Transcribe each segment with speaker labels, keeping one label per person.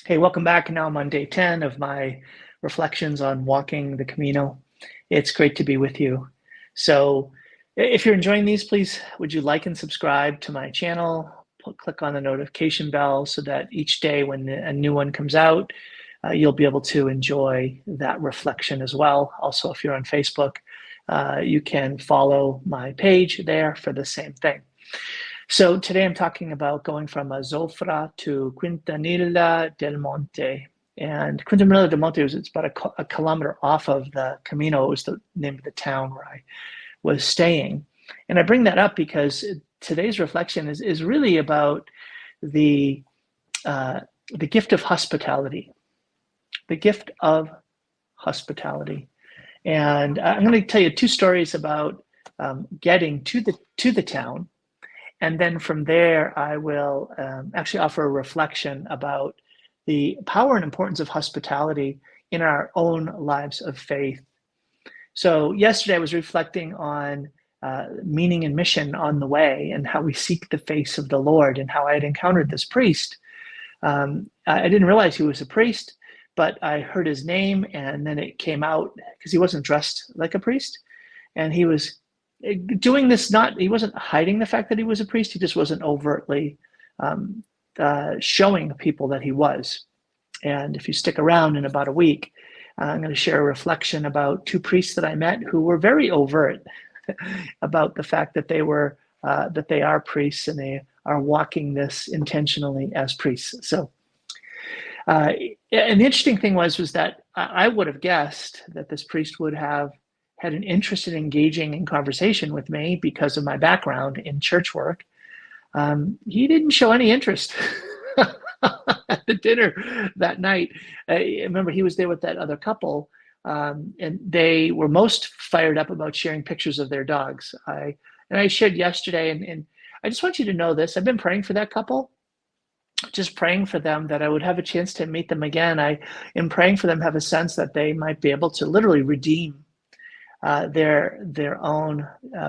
Speaker 1: Hey, welcome back. Now I'm on day 10 of my reflections on walking the Camino. It's great to be with you. So, if you're enjoying these, please would you like and subscribe to my channel? Click on the notification bell so that each day when a new one comes out, you'll be able to enjoy that reflection as well. Also, if you're on Facebook, you can follow my page there for the same thing. So today I'm talking about going from Azofra to Quintanilla del Monte. And Quintanilla del Monte it's about a kilometer off of the Camino. It was the name of the town where I was staying. And I bring that up because today's reflection is really about the uh, the gift of hospitality, the gift of hospitality. And I'm going to tell you two stories about getting to the town, and then from there, I will actually offer a reflection about the power and importance of hospitality in our own lives of faith. So, yesterday I was reflecting on meaning and mission on the way and how we seek the face of the Lord, and how I had encountered this priest. I didn't realize he was a priest, but I heard his name, and then it came out because he wasn't dressed like a priest, and he was doing this, not, he wasn't hiding the fact that he was a priest, he just wasn't overtly showing people that he was. And if you stick around in about a week, I'm going to share a reflection about two priests that I met who were very overt about the fact that they are priests, and they are walking this intentionally as priests. So and the interesting thing was that I would have guessed that this priest would have had an interest in engaging in conversation with me because of my background in church work. He didn't show any interest at the dinner that night. I remember he was there with that other couple, and they were most fired up about sharing pictures of their dogs. I shared yesterday, and I just want you to know this. I've been praying for that couple, just praying for them that I would have a chance to meet them again. I am praying for them to have a sense that they might be able to literally redeem their own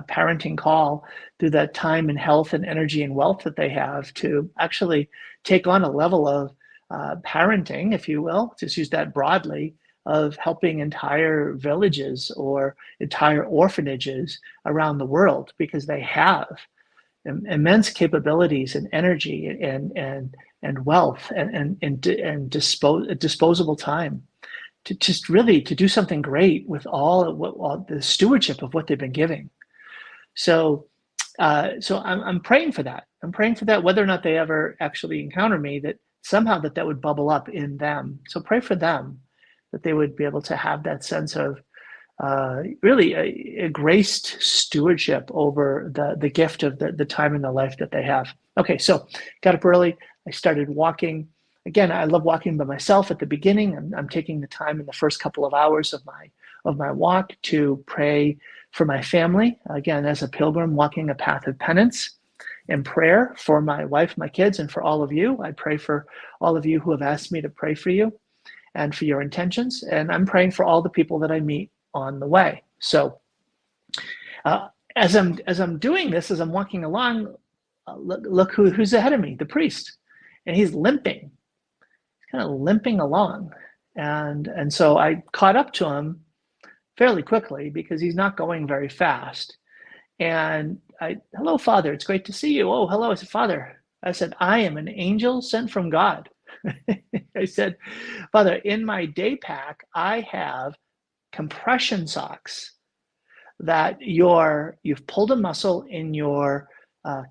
Speaker 1: parenting call through that time and health and energy and wealth that they have to actually take on a level of parenting, if you will, just use that broadly, of helping entire villages or entire orphanages around the world, because they have immense capabilities and energy and wealth and disposable time to just really to do something great with all the stewardship of what they've been giving. So, I'm praying for that. I'm praying for that, whether or not they ever actually encounter me, that somehow that would bubble up in them. So pray for them, that they would be able to have that sense of really a graced stewardship over the gift of the time in the life that they have. Okay, so got up early. I started walking. Again, I love walking by myself at the beginning. I'm taking the time in the first couple of hours of my walk to pray for my family. Again, as a pilgrim walking a path of penance and prayer for my wife, my kids, and for all of you. I pray for all of you who have asked me to pray for you and for your intentions. And I'm praying for all the people that I meet on the way. So as I'm doing this, as I'm walking along, look who's ahead of me, the priest, and he's limping. He's kind of limping along, and so I caught up to him fairly quickly because he's not going very fast. And hello, Father, it's great to see you. Oh, hello. I said, Father, I am an angel sent from God. I said, Father, in my day pack, I have compression socks that you've pulled a muscle in your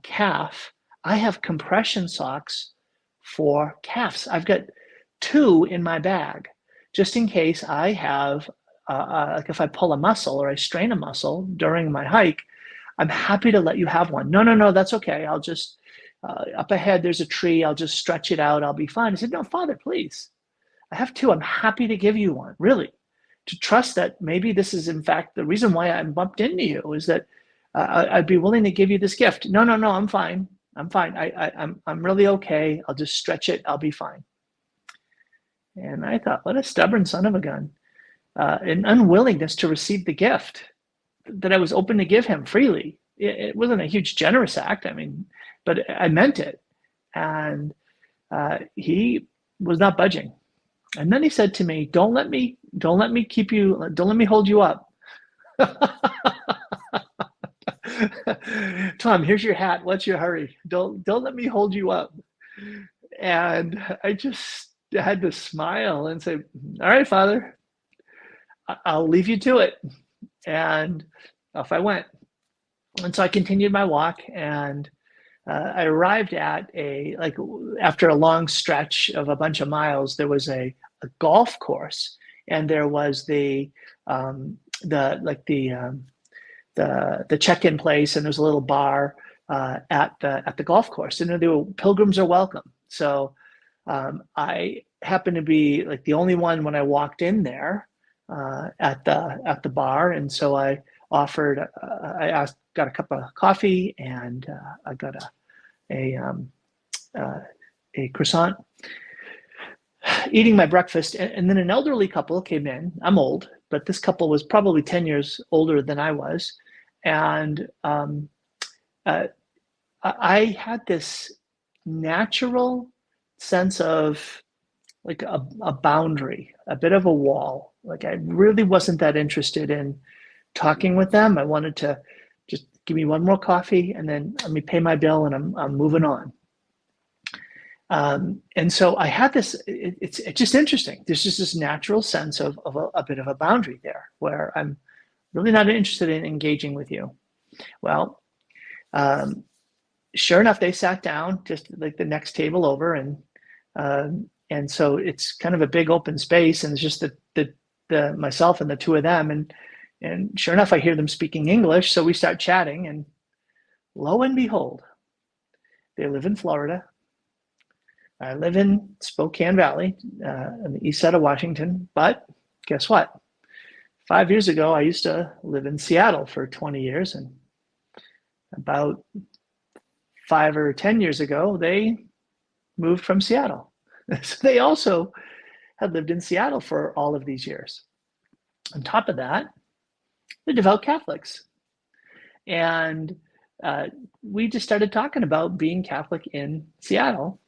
Speaker 1: calf. I have compression socks for calves. I've got two in my bag, just in case I have, like if I pull a muscle or I strain a muscle during my hike. I'm happy to let you have one. No, that's okay. I'll just, up ahead, there's a tree. I'll just stretch it out. I'll be fine. I said, no, Father, please. I have two. I'm happy to give you one, really. To trust that maybe this is, in fact, the reason why I bumped into you is that I'd be willing to give you this gift. No, I'm fine. I'm fine. I'm really okay. I'll just stretch it. I'll be fine. And I thought, what a stubborn son of a gun. An unwillingness to receive the gift that I was open to give him freely. It wasn't a huge generous act, I mean, but I meant it. And he was not budging. And then he said to me, don't let me hold you up. Tom, here's your hat. What's your hurry? Don't let me hold you up. And I just had to smile and say, all right, Father, I'll leave you to it. And off I went. And so I continued my walk, and I arrived at after a long stretch of a bunch of miles, there was a golf course, and there was the check-in place, and there's a little bar at the golf course, and there were pilgrims are welcome. So I happened to be like the only one when I walked in there at the bar, and so I offered. Got a cup of coffee, and I got a croissant. Eating my breakfast, and then an elderly couple came in. I'm old, but this couple was probably 10 years older than I was, and I had this natural sense of like a boundary, a bit of a wall. Like I really wasn't that interested in talking with them. I wanted to just give me one more coffee, and then let me pay my bill, and I'm moving on. And so I had this, it's just interesting. There's just this natural sense of a bit of a boundary there where I'm really not interested in engaging with you. Well, sure enough, they sat down just like the next table over, and so it's kind of a big open space, and it's just the myself and the two of them, and sure enough, I hear them speaking English, so we start chatting, and lo and behold, they live in Florida. I live in Spokane Valley, on the east side of Washington, but guess what? 5 years ago, I used to live in Seattle for 20 years, and about 5 or 10 years ago, they moved from Seattle. So they also had lived in Seattle for all of these years. On top of that, they're devout Catholics. And we just started talking about being Catholic in Seattle.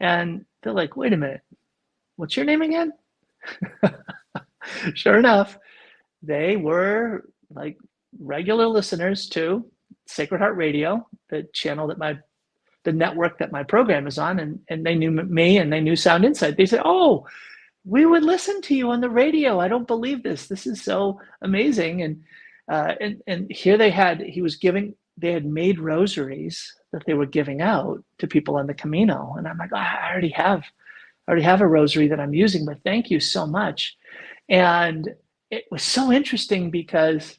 Speaker 1: And they're like, wait a minute, what's your name again? Sure enough, they were like regular listeners to Sacred Heart Radio, the channel that the network that my program is on, and they knew me, and they knew Sound Insight. They said, oh, we would listen to you on the radio. I don't believe this. This is so amazing. And here they had made rosaries that they were giving out to people on the Camino. And I'm like, oh, I already have a rosary that I'm using, but thank you so much. And it was so interesting because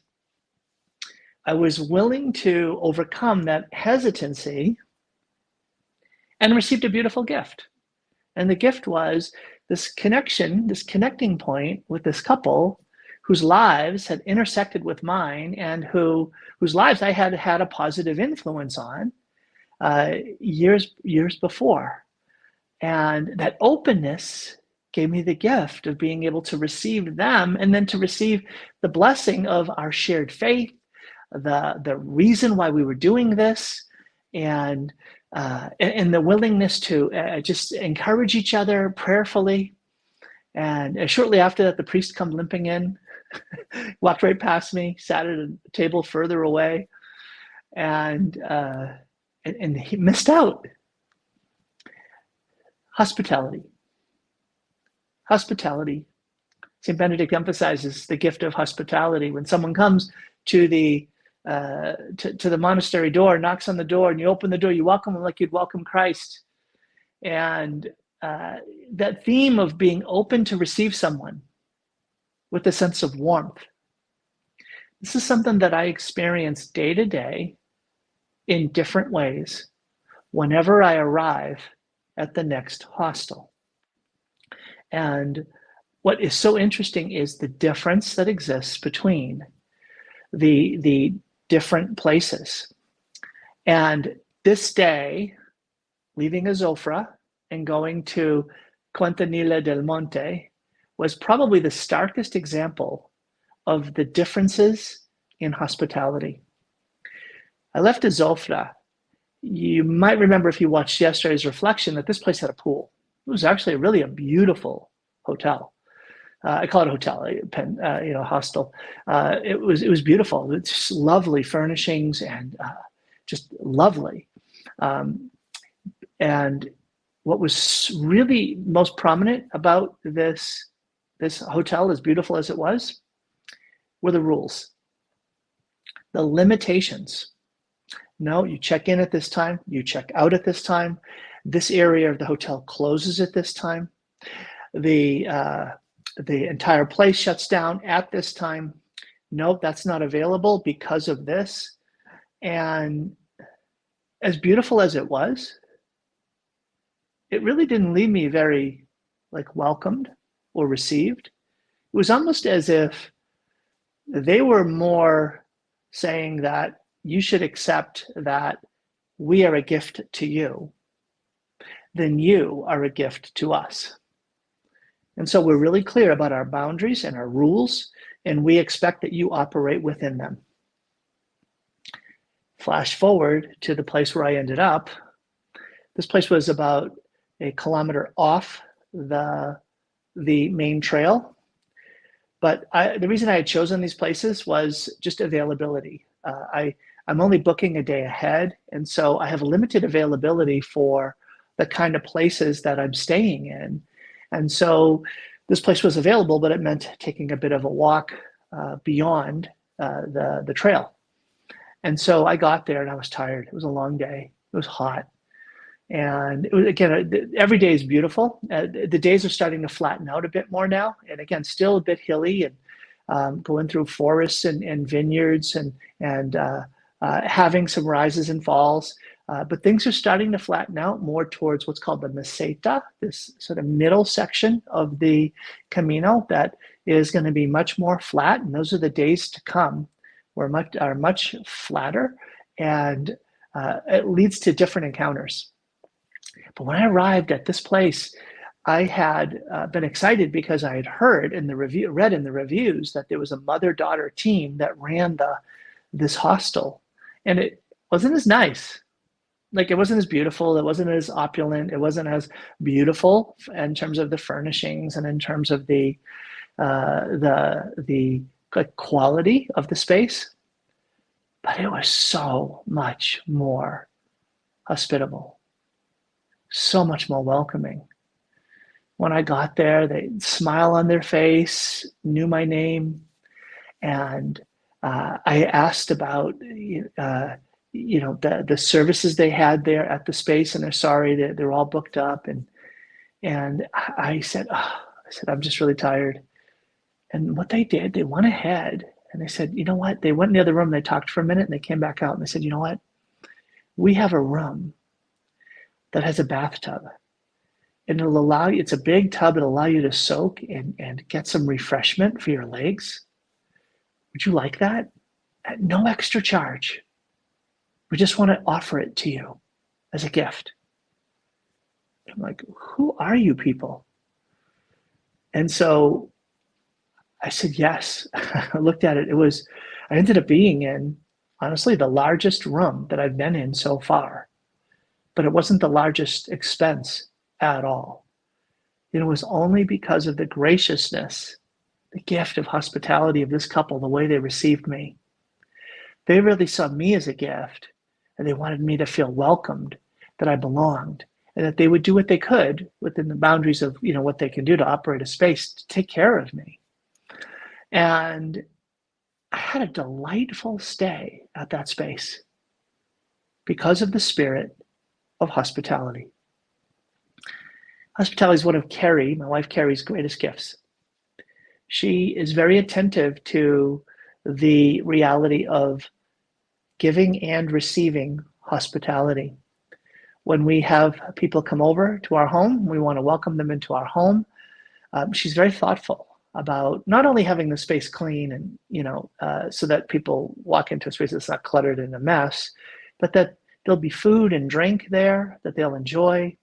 Speaker 1: I was willing to overcome that hesitancy and received a beautiful gift. And the gift was this connecting point with this couple whose lives had intersected with mine, and whose lives I had had a positive influence on years before. And that openness gave me the gift of being able to receive them, and then to receive the blessing of our shared faith, the reason why we were doing this, and the willingness to just encourage each other prayerfully. And shortly after that, the priest come limping in, walked right past me, sat at a table further away, and he missed out. Hospitality. St. Benedict emphasizes the gift of hospitality. When someone comes to the monastery door, knocks on the door, and you open the door, you welcome them like you'd welcome Christ. And that theme of being open to receive someone with a sense of warmth. This is something that I experience day to day in different ways whenever I arrive at the next hostel. And what is so interesting is the difference that exists between the different places. And this day, leaving Azofra and going to Quintanilla Del Monte was probably the starkest example of the differences in hospitality. I left Azofra. You might remember if you watched yesterday's reflection that this place had a pool. was actually really a beautiful hotel. I call it a hotel, hostel. It was beautiful. It's just lovely furnishings and just lovely. Um, and what was really most prominent about this hotel, as beautiful as it was, were the rules, the limitations. No, you check in at this time, you check out at this time. This area of the hotel closes at this time. The entire place shuts down at this time. Nope, that's not available because of this. And as beautiful as it was, it really didn't leave me very welcomed or received. It was almost as if they were more saying that you should accept that we are a gift to you than you are a gift to us. And so we're really clear about our boundaries and our rules, and we expect that you operate within them. Flash forward to the place where I ended up. This place was about a kilometer off the main trail. But the reason I had chosen these places was just availability. I'm only booking a day ahead, and so I have limited availability for the kind of places that I'm staying in. And so this place was available, but it meant taking a bit of a walk beyond the trail. And so I got there and I was tired. It was a long day. It was hot. And it was, again, every day is beautiful. The days are starting to flatten out a bit more now. And again, still a bit hilly and going through forests and vineyards and having some rises and falls. But things are starting to flatten out more towards what's called the meseta, this sort of middle section of the Camino that is going to be much more flat. And those are the days to come where are much flatter, and it leads to different encounters. But when I arrived at this place, I had been excited because I had read in the reviews that there was a mother-daughter team that ran this hostel, and it wasn't as nice. It wasn't as beautiful. It wasn't as opulent. It wasn't as beautiful in terms of the furnishings and in terms of the quality of the space. But it was so much more hospitable, so much more welcoming. When I got there, they smile on their face, knew my name, and I asked about the services they had there at the space, and they're sorry that they're all booked up. And I said, I'm just really tired. And what they did, they went ahead and they said, you know what? They went in the other room, they talked for a minute, and they came back out and they said, you know what? We have a room that has a bathtub. And it'll allow you, it's a big tub, it'll allow you to soak and get some refreshment for your legs. Would you like that? At no extra charge. We just want to offer it to you as a gift. I'm like, who are you people? And so I said, yes. I looked at it. I ended up being in, honestly, the largest room that I've been in so far. But it wasn't the largest expense at all. It was only because of the graciousness, the gift of hospitality of this couple, the way they received me. They really saw me as a gift, and they wanted me to feel welcomed, that I belonged, and that they would do what they could within the boundaries of what they can do to operate a space to take care of me. And I had a delightful stay at that space because of the spirit of hospitality. Hospitality is one of my wife Carrie's greatest gifts. She is very attentive to the reality of giving and receiving hospitality. When we have people come over to our home, we want to welcome them into our home. She's very thoughtful about not only having the space clean and so that people walk into a space that's not cluttered and a mess, but that there'll be food and drink there that they'll enjoy.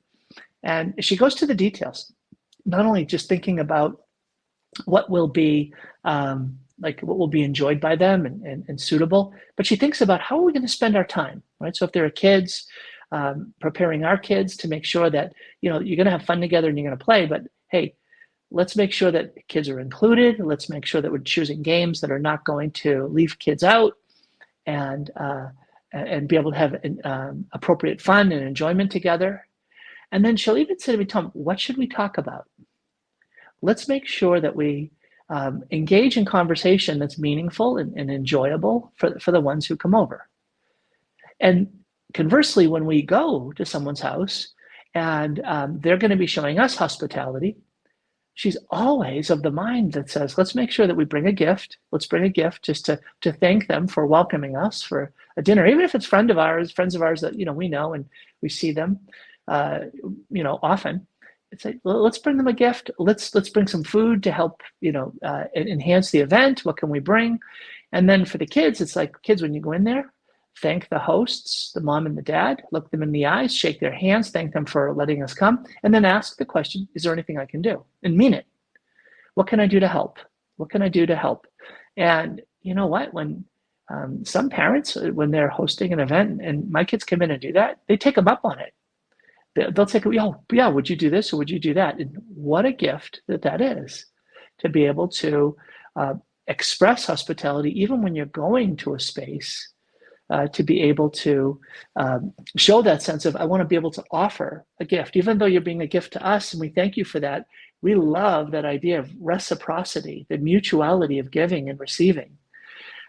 Speaker 1: And she goes to the details, not only just thinking about what will be what will be enjoyed by them and suitable, but she thinks about how are we going to spend our time, right? So if there are kids, preparing our kids to make sure that, you're going to have fun together and you're going to play, but hey, let's make sure that kids are included. Let's make sure that we're choosing games that are not going to leave kids out, and be able to have appropriate fun and enjoyment together. And then she'll even say to me, Tom, what should we talk about? Let's make sure that we engage in conversation that's meaningful and enjoyable for the ones who come over. And conversely, when we go to someone's house and they're going to be showing us hospitality, she's always of the mind that says, let's make sure that we bring a gift. Let's bring a gift just to thank them for welcoming us for a dinner, even if it's friends of ours that, we know and we see them, often. It's like, well, let's bring them a gift. Let's bring some food to help, enhance the event. What can we bring? And then for the kids, it's like, kids, when you go in there, thank the hosts, the mom and the dad, look them in the eyes, shake their hands, thank them for letting us come, and then ask the question, is there anything I can do? And mean it. What can I do to help? What can I do to help? And you know what? When some parents, when they're hosting an event and my kids come in and do that, they take them up on it. They'll take, yeah, would you do this or would you do that? And what a gift that is, to be able to express hospitality even when you're going to a space. To be able to show that sense of, I want to be able to offer a gift, even though you're being a gift to us, and we thank you for that. We love that idea of reciprocity, the mutuality of giving and receiving.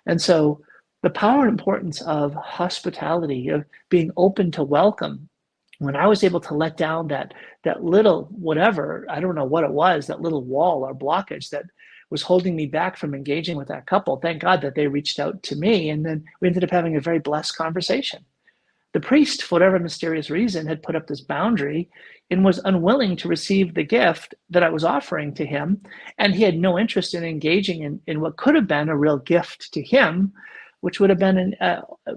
Speaker 1: And so the power and importance of hospitality, of being open to welcome. When I was able to let down that little, whatever, I don't know what it was, that little wall or blockage that was holding me back from engaging with that couple. Thank God that they reached out to me, and then we ended up having a very blessed conversation. The priest, for whatever mysterious reason, had put up this boundary and was unwilling to receive the gift that I was offering to him, and he had no interest in engaging in what could have been a real gift to him, which would have been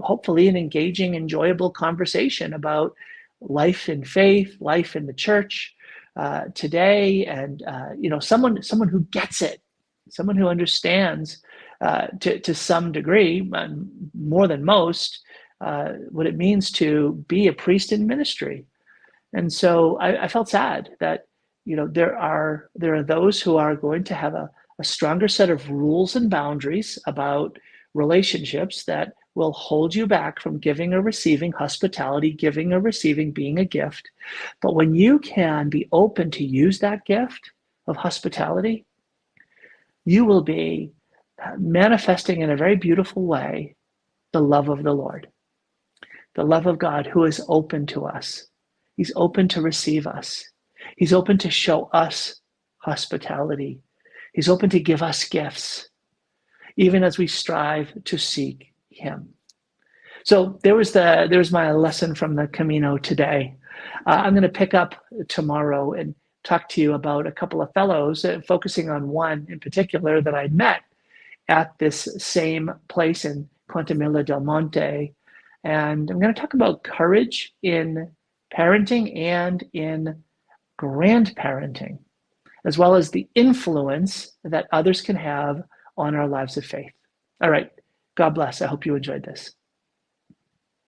Speaker 1: hopefully an engaging, enjoyable conversation about life in faith, life in the church today, and someone who gets it. Someone who understands to some degree, more than most, what it means to be a priest in ministry. And so I felt sad that there are those who are going to have a stronger set of rules and boundaries about relationships that will hold you back from giving or receiving hospitality, giving or receiving being a gift. But when you can be open to use that gift of hospitality, you will be manifesting in a very beautiful way the love of the Lord, the love of God, who is open to us. He's open to receive us. He's open to show us hospitality. He's open to give us gifts, even as we strive to seek him. So there was my lesson from the Camino today. I'm going to pick up tomorrow and talk to you about a couple of fellows, focusing on one in particular that I met at this same place in Quintanilla Del Monte. And I'm going to talk about courage in parenting and in grandparenting, as well as the influence that others can have on our lives of faith. All right. God bless. I hope you enjoyed this.